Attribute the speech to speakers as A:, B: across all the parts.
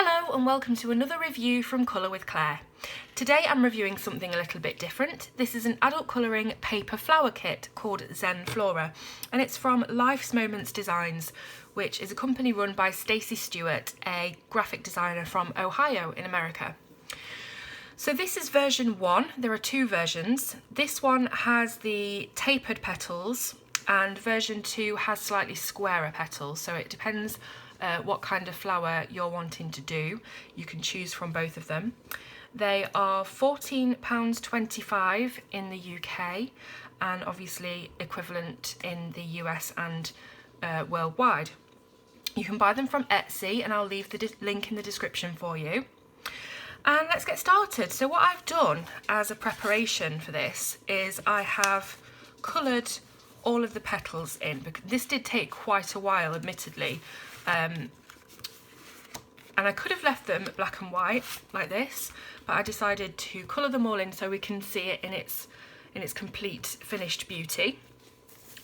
A: Hello and welcome to another review from Colour with Claire. Today I'm reviewing something a little bit different. This is an adult colouring paper flower kit called Zen Flora, and it's from Life's Moments Designs, which is a company run by Stacey Stewart, a graphic designer from Ohio in America. So this is version 1, there are 2 versions. This one has the tapered petals and version 2 has slightly squarer petals, so it depends what kind of flower you're wanting to do. You can choose from both of them. They are £14.25 in the UK and obviously equivalent in the US and worldwide. You can buy them from Etsy and I'll leave the link in the description for you. And let's get started. So what I've done as a preparation for this is I have coloured all of the petals in, because this did take quite a while, admittedly. And I could have left them black and white like this, but I decided to colour them all in so we can see it in its complete finished beauty.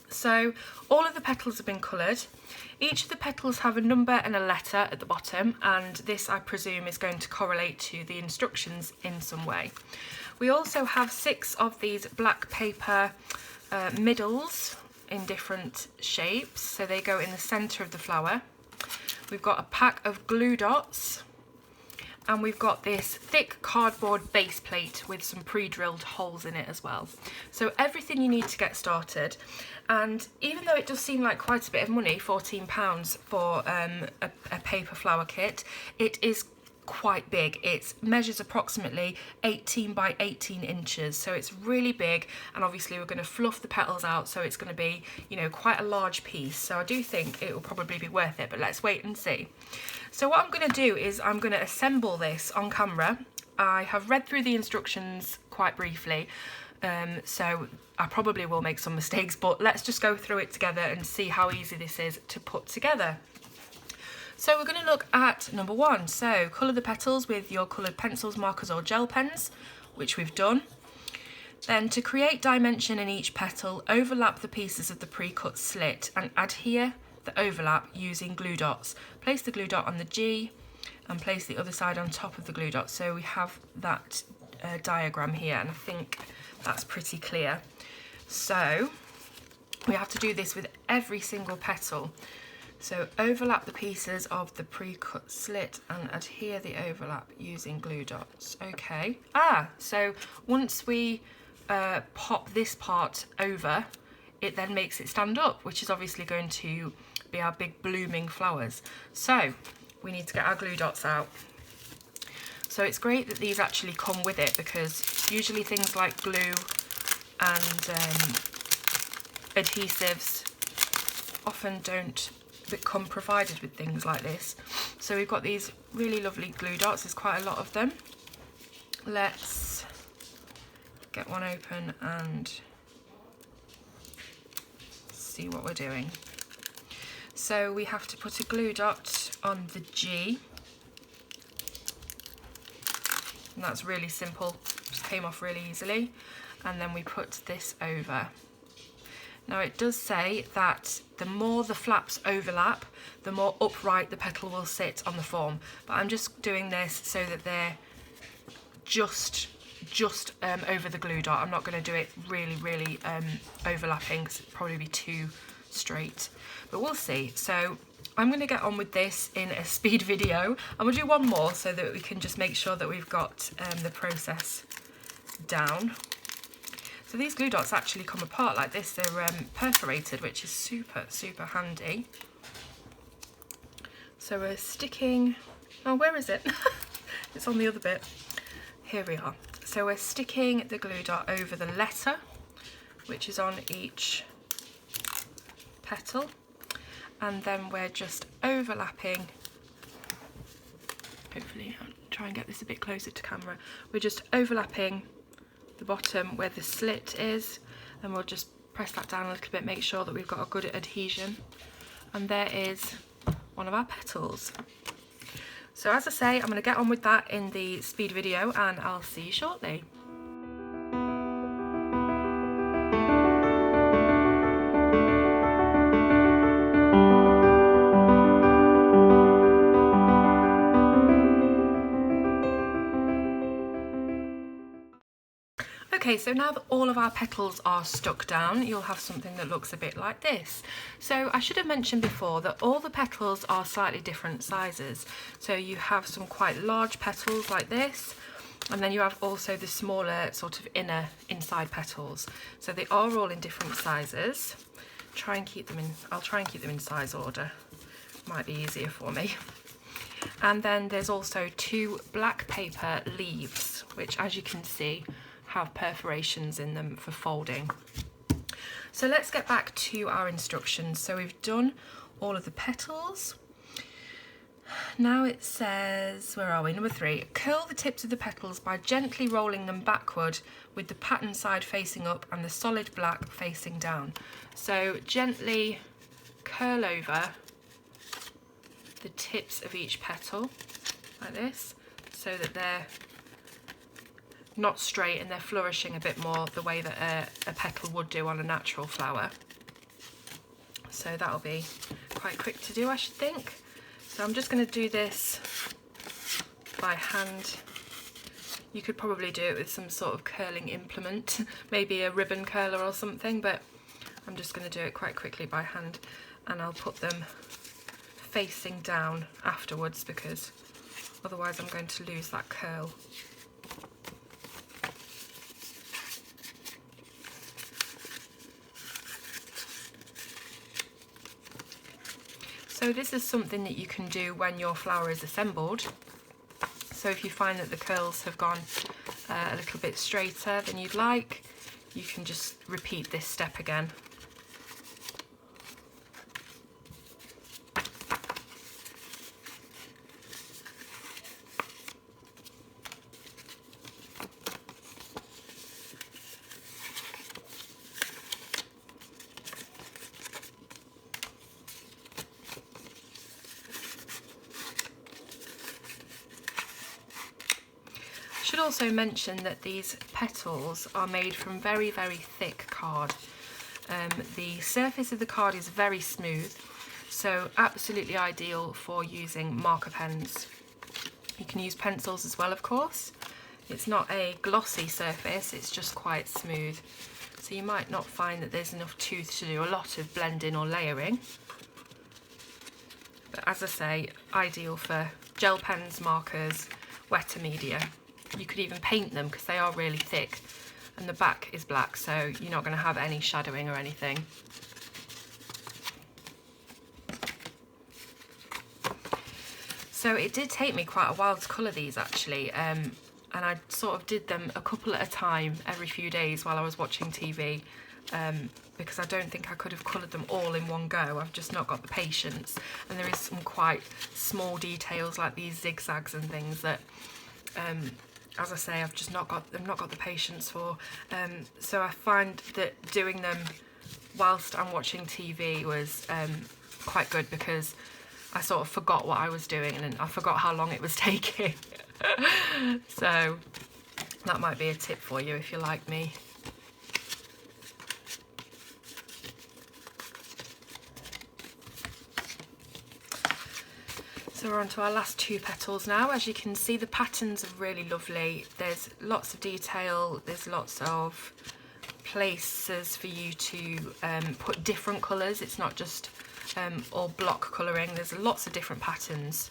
A: So all of the petals have been coloured. Each of the petals have a number and a letter at the bottom, and this I presume is going to correlate to the instructions in some way. We also have 6 of these black paper middles in different shapes, so they go in the centre of the flower. We've got a pack of glue dots, and we've got this thick cardboard base plate with some pre-drilled holes in it as well. So everything you need to get started. And even though it does seem like quite a bit of money, £14 for a paper flower kit, it is quite big. It measures approximately 18 by 18 inches, so it's really big, and obviously we're going to fluff the petals out, so it's going to be, you know, quite a large piece. So I do think it will probably be worth it, but let's wait and see. So what I'm going to do is I'm going to assemble this on camera. I have read through the instructions quite briefly, so I probably will make some mistakes, but let's just go through it together and see how easy this is to put together. So we're going to look at number 1. So colour the petals with your coloured pencils, markers or gel pens, which we've done. Then to create dimension in each petal, overlap the pieces of the pre-cut slit and adhere the overlap using glue dots. Place the glue dot on the G and place the other side on top of the glue dot. So we have that diagram here, and I think that's pretty clear. So we have to do this with every single petal. So overlap the pieces of the pre-cut slit and adhere the overlap using glue dots. Okay. So once we pop this part over, it then makes it stand up, which is obviously going to be our big blooming flowers. So we need to get our glue dots out. So it's great that these actually come with it, because usually things like glue and adhesives often don't become provided with things like this. So we've got these really lovely glue dots. There's quite a lot of them. Let's get one open and see what we're doing. So we have to put a glue dot on the G, and that's really simple, just came off really easily. And then we put this over. Now it does say that the more the flaps overlap, the more upright the petal will sit on the form. But I'm just doing this so that they're just over the glue dot. I'm not going to do it really overlapping, because it'd probably be too straight. But we'll see. So I'm going to get on with this in a speed video. I'm going to do one more so that we can just make sure that we've got the process down. So these glue dots actually come apart like this. They're perforated, which is super handy. So we're sticking, oh, where is it? It's on the other bit. Here we are. So we're sticking the glue dot over the letter, which is on each petal, and then we're just overlapping. Hopefully I'll try and get this a bit closer to camera. We're just overlapping the bottom where the slit is, and we'll just press that down a little bit, make sure that we've got a good adhesion, and there is one of our petals. So as I say, I'm going to get on with that in the speed video, and I'll see you shortly. Okay, so now that all of our petals are stuck down, you'll have something that looks a bit like this. So I should have mentioned before that all the petals are slightly different sizes. So you have some quite large petals like this, and then you have also the smaller sort of inside petals. So they are all in different sizes. I'll try and keep them in size order. Might be easier for me. And then there's also 2 black paper leaves, which, as you can see, have perforations in them for folding. So let's get back to our instructions. So we've done all of the petals. Now it says, where are we? Number 3, curl the tips of the petals by gently rolling them backward with the pattern side facing up and the solid black facing down. So gently curl over the tips of each petal like this, so that they're not straight and they're flourishing a bit more the way that a petal would do on a natural flower. So that'll be quite quick to do, I should think. So I'm just going to do this by hand. You could probably do it with some sort of curling implement, maybe a ribbon curler or something, but I'm just going to do it quite quickly by hand, and I'll put them facing down afterwards because otherwise I'm going to lose that curl. So this is something that you can do when your flower is assembled. So if you find that the curls have gone a little bit straighter than you'd like, you can just repeat this step again. I should also mention that these petals are made from very, very thick card. The surface of the card is very smooth, so absolutely ideal for using marker pens. You can use pencils as well, of course. It's not a glossy surface, it's just quite smooth. So you might not find that there's enough tooth to do a lot of blending or layering. But as I say, ideal for gel pens, markers, wetter media. You could even paint them because they are really thick, and the back is black, so you're not going to have any shadowing or anything. So it did take me quite a while to colour these actually, and I sort of did them a couple at a time every few days while I was watching TV, because I don't think I could have coloured them all in one go. I've just not got the patience, and there is some quite small details like these zigzags and things that as I say, I've not got the patience for. So I find that doing them whilst I'm watching TV was quite good, because I sort of forgot what I was doing and I forgot how long it was taking. So that might be a tip for you if you're like me. So we're on to our last 2 petals now. As you can see, the patterns are really lovely. There's lots of detail, there's lots of places for you to put different colours. It's not just all block colouring, there's lots of different patterns.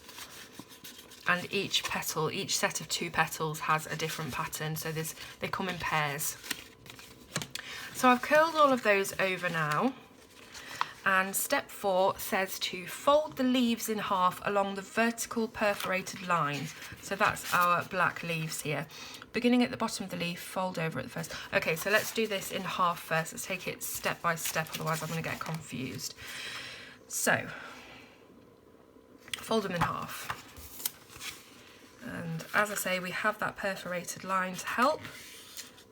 A: And each petal, each set of 2 petals has a different pattern, so they come in pairs. So I've curled all of those over now. And step 4 says to fold the leaves in half along the vertical perforated line. So that's our black leaves here. Beginning at the bottom of the leaf, fold over at the first. Okay, so let's do this in half first. Let's take it step by step, otherwise I'm going to get confused. So, fold them in half. And as I say, we have that perforated line to help,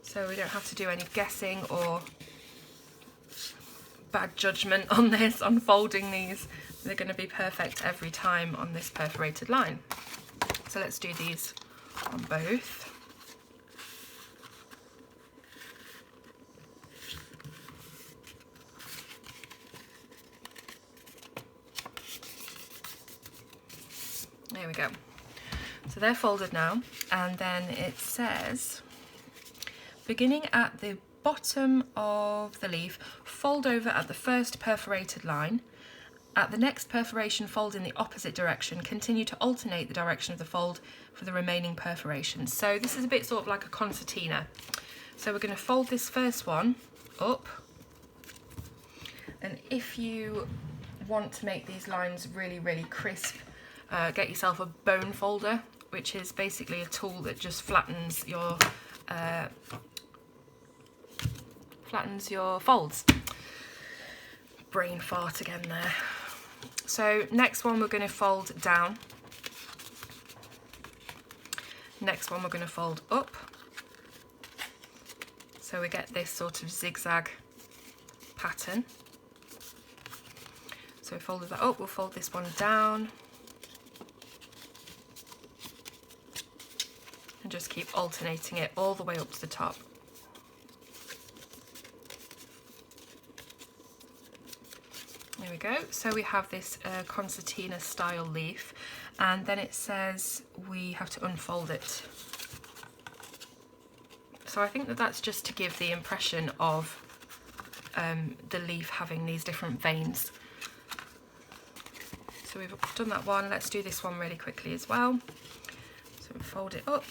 A: so we don't have to do any guessing or bad judgment on this, on folding these. They're going to be perfect every time on this perforated line. So let's do these on both. There we go. So they're folded now, and then it says beginning at the bottom of the leaf, fold over at the first perforated line. At the next perforation, fold in the opposite direction. Continue to alternate the direction of the fold for the remaining perforations. So this is a bit sort of like a concertina. So we're going to fold this first one up, and if you want to make these lines really, really crisp, get yourself a bone folder, which is basically a tool that just flattens your folds. Brain fart again there. So next one we're going to fold down. Next one we're going to fold up. So we get this sort of zigzag pattern. So we folded that up, we'll fold this one down. And just keep alternating it all the way up to the top. There we go. So we have this concertina style leaf, and then it says we have to unfold it. So I think that that's just to give the impression of the leaf having these different veins. So we've done that one. Let's do this one really quickly as well. So we fold it up.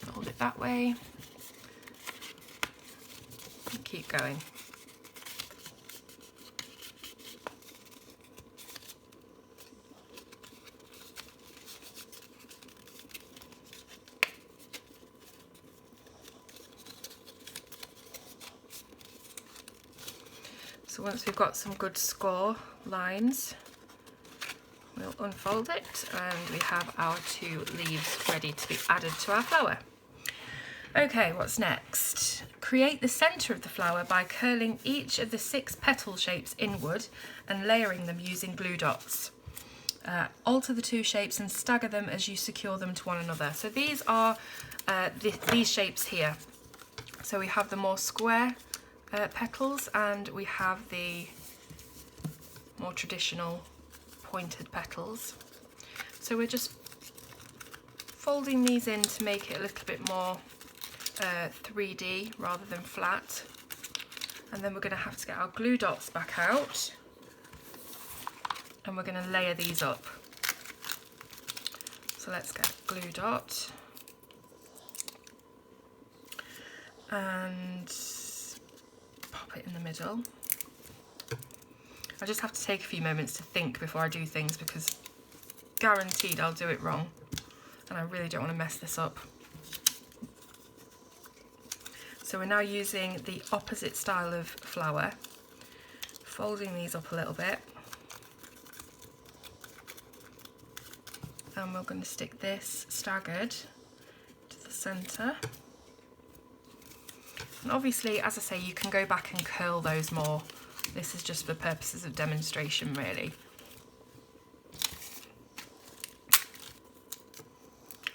A: Fold it that way. Keep going. So once we've got some good score lines, we'll unfold it, and we have our 2 leaves ready to be added to our flower. Okay, what's next? Create the centre of the flower by curling each of the 6 petal shapes inward and layering them using glue dots. Alter the 2 shapes and stagger them as you secure them to one another. So these are these shapes here. So we have the more square petals, and we have the more traditional pointed petals. So we're just folding these in to make it a little bit more 3D rather than flat. And then we're going to have to get our glue dots back out, and we're going to layer these up. So let's get a glue dot and pop it in the middle. I just have to take a few moments to think before I do things, because guaranteed I'll do it wrong, and I really don't want to mess this up. So we're now using the opposite style of flower, folding these up a little bit, and we're going to stick this staggered to the centre. And obviously, as I say, you can go back and curl those more. This is just for purposes of demonstration, really.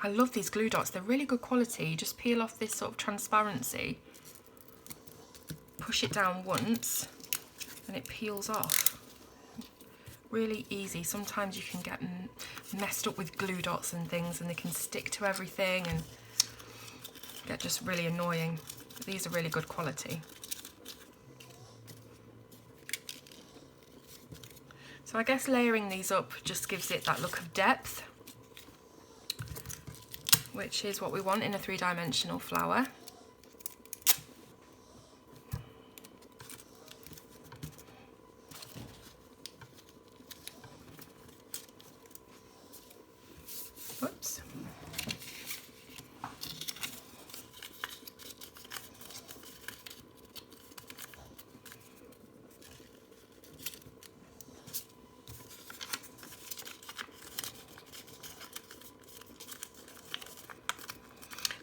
A: I love these glue dots, they're really good quality. You just peel off this sort of transparency, push it down once, and it peels off. Really easy. Sometimes you can get messed up with glue dots and things, and they can stick to everything and get just really annoying. These are really good quality. So I guess layering these up just gives it that look of depth, which is what we want in a 3-dimensional flower. Oops.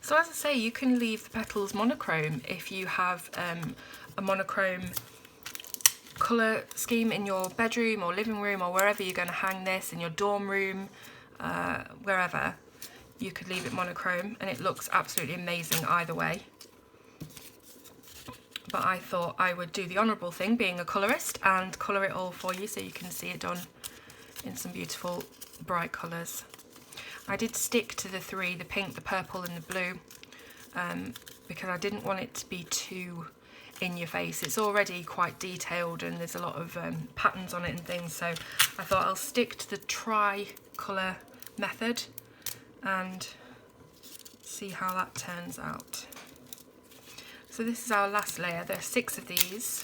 A: So as I say, you can leave the petals monochrome if you have a monochrome colour scheme in your bedroom or living room, or wherever you're going to hang this, in your dorm room, wherever. You could leave it monochrome and it looks absolutely amazing either way. But I thought I would do the honourable thing, being a colourist, and colour it all for you so you can see it done in some beautiful bright colours. I did stick to the three, the pink, the purple and the blue, because I didn't want it to be too in your face. It's already quite detailed and there's a lot of patterns on it and things, so I thought I'll stick to the tri-colour method and see how that turns out. So this is our last layer. There are 6 of these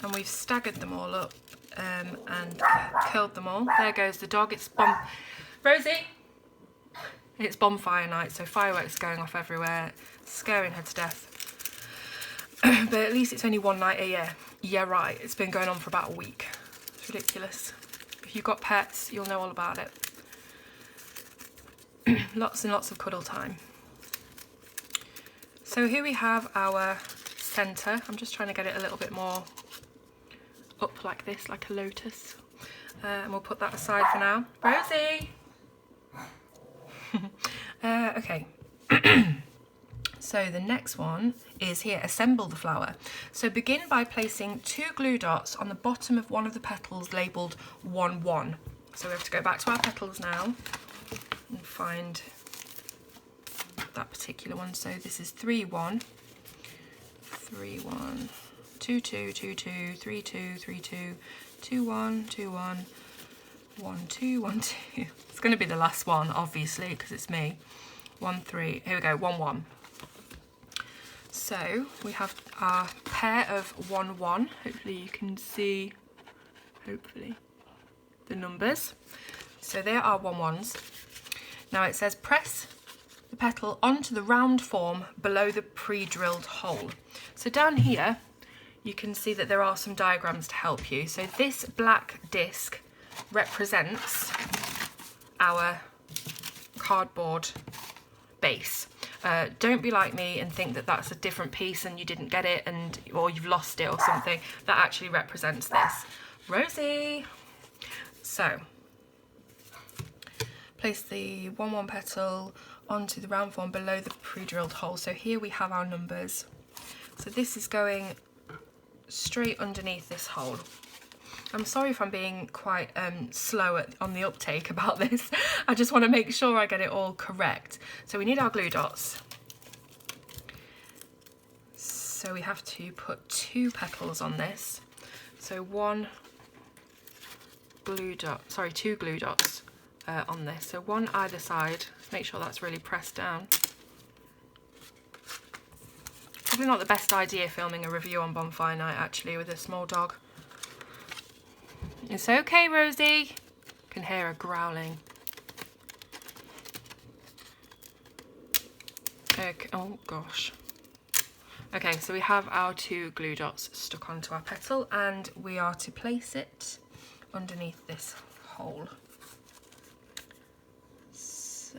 A: and we've staggered them all up and curled them all. There goes the dog. It's Rosie! It's bonfire night, so fireworks going off everywhere, scaring her to death. But at least it's only one night a year. Yeah, right, it's been going on for about a week. It's ridiculous. If you've got pets, you'll know all about it. Lots and lots of cuddle time. So here we have our centre. I'm just trying to get it a little bit more up like this, like a lotus. And we'll put that aside for now. Rosie! Okay. So the next one is here, assemble the flower. So begin by placing 2 glue dots on the bottom of one of the petals labelled 1-1. So we have to go back to our petals now and find that particular one. So this is 3-1, 3-1, 2-2, 2-2, 3-2, 3-2, 2-1, 2-1, 1-2, 1-2. It's going to be the last one, obviously, because it's me. 1-3. Here we go, 1-1. So we have our pair of 1-1. Hopefully you can see, hopefully, the numbers. So there are 1-1s. Now it says press the petal onto the round form below the pre-drilled hole. So down here you can see that there are some diagrams to help you. So this black disc represents our cardboard base. Don't be like me and think that that's a different piece and you didn't get it or you've lost it or something. That actually represents this. Rosie! So, place the 1-1 petal onto the round form below the pre-drilled hole. So here we have our numbers. So this is going straight underneath this hole. I'm sorry if I'm being quite slow on the uptake about this. I just want to make sure I get it all correct. So we need our glue dots. So we have to put 2 petals on this. So 2 glue dots on this. So 1 either side. Make sure that's really pressed down. Probably not the best idea filming a review on Bonfire Night actually with a small dog. It's okay, Rosie. Can hear her growling. Okay. Oh gosh. Okay, so we have our 2 glue dots stuck onto our petal and we are to place it underneath this hole. So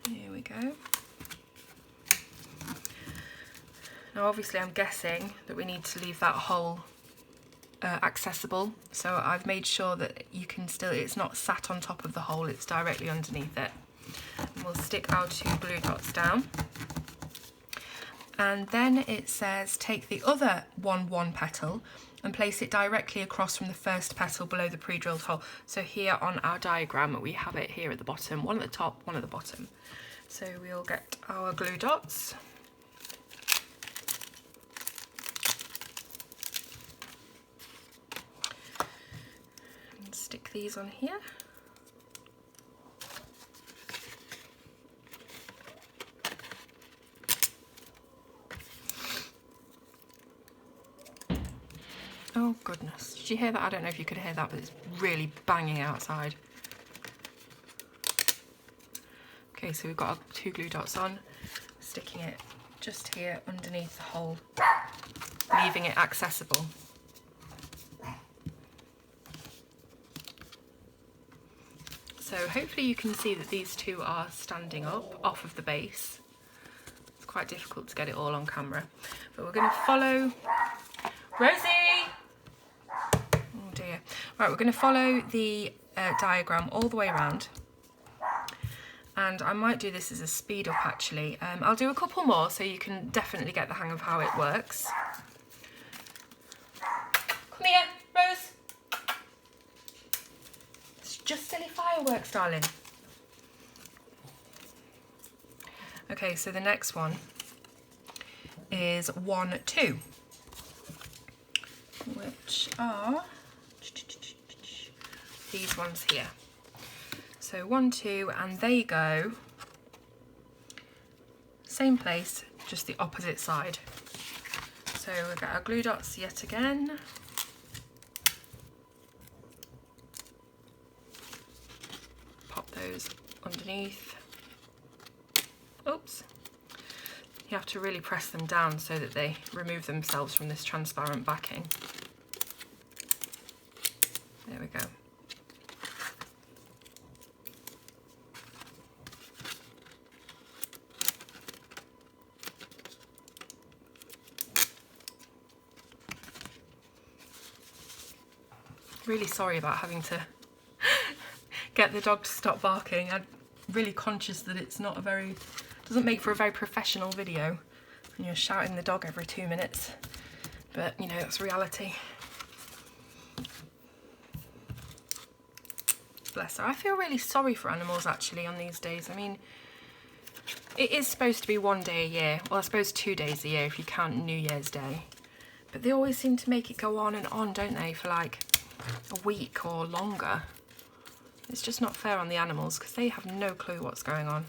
A: here we go. Now obviously I'm guessing that we need to leave that hole accessible, so I've made sure that you can still, it's not sat on top of the hole, it's directly underneath it. And we'll stick our 2 glue dots down. And then it says take the other 1-1 petal and place it directly across from the first petal below the pre-drilled hole. So here on our diagram we have it here at the bottom, one at the top, one at the bottom. So we'll get our glue dots. And stick these on here. Oh goodness, did you hear that? I don't know if you could hear that, but it's really banging outside. Okay, so we've got our 2 glue dots on, sticking it just here underneath the hole, leaving it accessible. So hopefully you can see that these 2 are standing up off of the base. It's quite difficult to get it all on camera, but we're going to follow Rosie! Oh dear. Right, we're going to follow the diagram all the way around. And I might do this as a speed up actually. I'll do a couple more so you can definitely get the hang of how it works. Come here, Rose. just silly fireworks, darling. Okay, so the next one is 1, 2, which are these ones here. So 1, 2, and they go same place, just the opposite side. So we've got our glue dots yet again. Pop those underneath. Oops. You have to really press them down so that they remove themselves from this transparent backing. There we go. Really sorry about having to get the dog to stop barking. I'm really conscious that it's not a very, doesn't make for a very professional video when you're shouting the dog every 2 minutes, but you know, it's reality. Bless her. I feel really sorry for animals actually on these days. I mean, it is supposed to be 1 day a year, well I suppose 2 days a year if you count New Year's Day, but they always seem to make it go on and on, don't they, for like a week or longer. It's just not fair on the animals because they have no clue what's going on.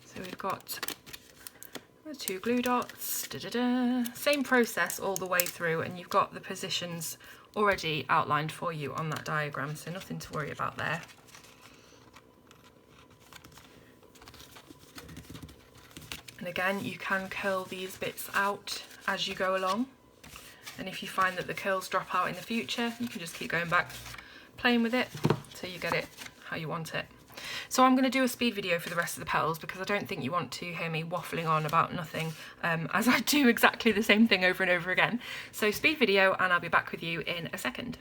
A: So we've got the 2 glue dots, same process all the way through, and you've got the positions already outlined for you on that diagram, so nothing to worry about there. And again, you can curl these bits out as you go along, and if you find that the curls drop out in the future, you can just keep going back, playing with it till you get it how you want it. So I'm going to do a speed video for the rest of the petals because I don't think you want to hear me waffling on about nothing, as I do exactly the same thing over and over again. So speed video, and I'll be back with you in a second.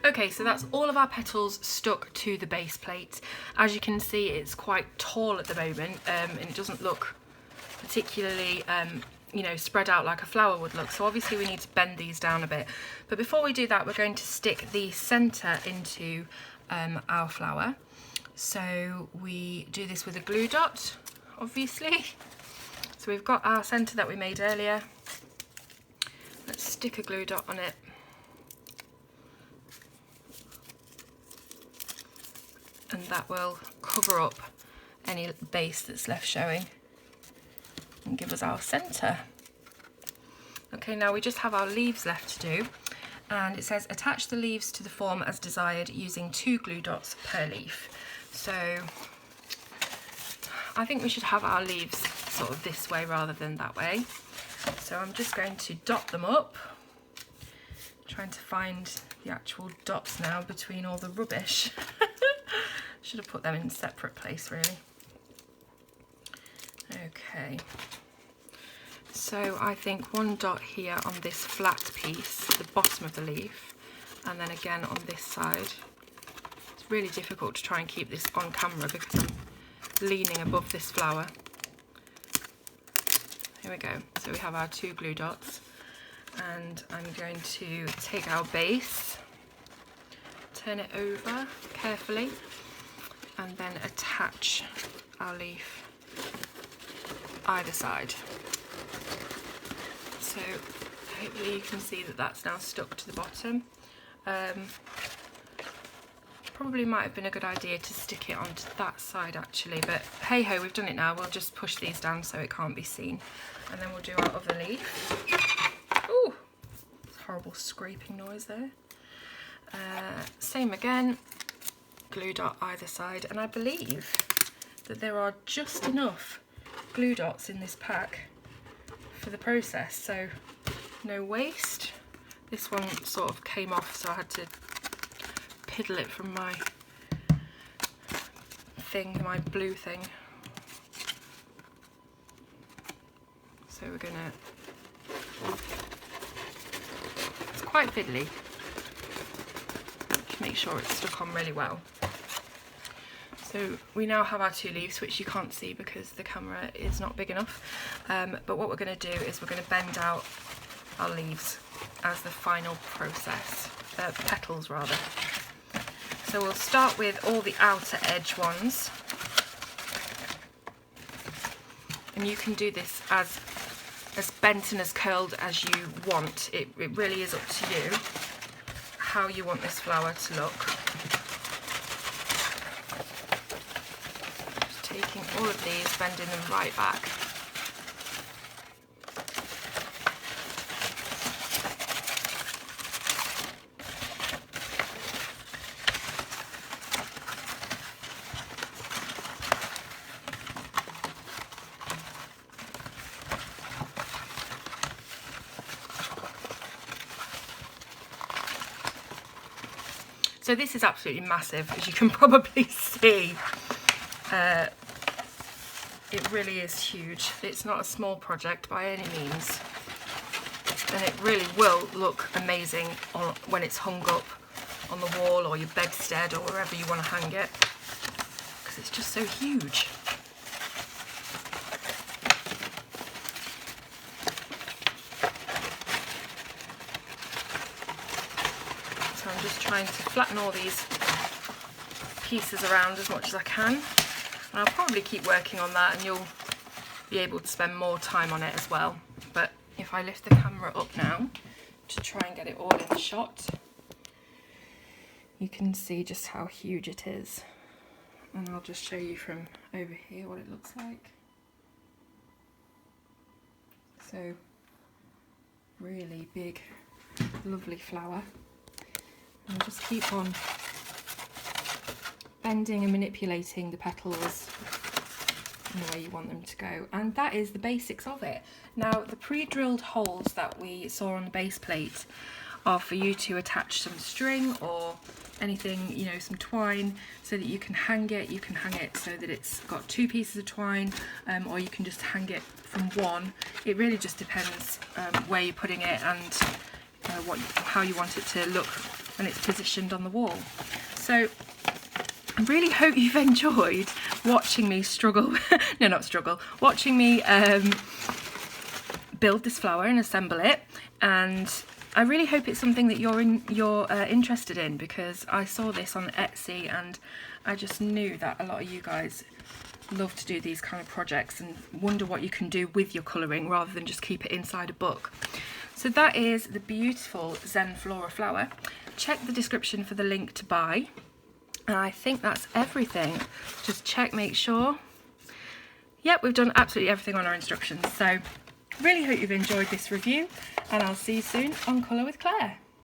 A: Okay, so that's all of our petals stuck to the base plate. As you can see, it's quite tall at the moment, and it doesn't look particularly you know, spread out like a flower would look. So obviously we need to bend these down a bit. But before we do that, we're going to stick the center into our flower. So we do this with a glue dot, obviously. So we've got our center that we made earlier. Let's stick a glue dot on it. And that will cover up any base that's left showing and give us our centre. Okay, now we just have our leaves left to do, and it says attach the leaves to the form as desired using 2 glue dots per leaf. So I think we should have our leaves sort of this way rather than that way. So I'm just going to dot them up, trying to find the actual dots now between all the rubbish. Should have put them in a separate place really. Okay, so I think 1 dot here on this flat piece, the bottom of the leaf, and then again on this side. It's really difficult to try and keep this on camera because I'm leaning above this flower. Here we go, so we have our 2 glue dots, and I'm going to take our base, turn it over carefully, and then attach our leaf either side. So hopefully you can see that that's now stuck to the bottom. Probably might have been a good idea to stick it onto that side actually, but hey ho, we've done it now. We'll just push these down so it can't be seen, and then we'll do our other leaf. Ooh, horrible scraping noise there. Same again. Glue dot either side, and I believe that there are just enough glue dots in this pack for the process, so no waste, This one sort of came off, so I had to piddle it from my thing, my blue thing. So we're gonna, it's quite fiddly. Just make sure it's stuck on really well. So we now have our 2 leaves, which you can't see because the camera is not big enough. But what we're going to do is we're going to bend out our leaves as the final process, petals rather. So we'll start with all the outer edge ones. And you can do this as bent and as curled as you want. It really is up to you how you want this flower to look. Taking all of these, bending them right back. So this is absolutely massive, as you can probably see. It really is huge. It's not a small project by any means. And it really will look amazing when it's hung up on the wall or your bedstead or wherever you want to hang it. Because it's just so huge. So I'm just trying to flatten all these pieces around as much as I can. And I'll probably keep working on that and you'll be able to spend more time on it as well. But if I lift the camera up now to try and get it all in the shot, you can see just how huge it is. And I'll just show you from over here what it looks like. So, really big, lovely flower. And just keep on bending and manipulating the petals in the way you want them to go, and that is the basics of it. Now the pre-drilled holes that we saw on the base plate are for you to attach some string or anything, you know, some twine, so that you can hang it. You can hang it so that it's got 2 pieces of twine, or you can just hang it from one. It really just depends where you're putting it and how you want it to look when it's positioned on the wall. So I really hope you've enjoyed watching me struggle, no, not struggle, watching me build this flower and assemble it. And I really hope it's something that you're interested in, because I saw this on Etsy and I just knew that a lot of you guys love to do these kind of projects and wonder what you can do with your colouring rather than just keep it inside a book. So that is the beautiful Zen Flora flower. Check the description for the link to buy. And I think that's everything. Just check, make sure. Yep, we've done absolutely everything on our instructions. So really hope you've enjoyed this review, and I'll see you soon on Colour with Claire.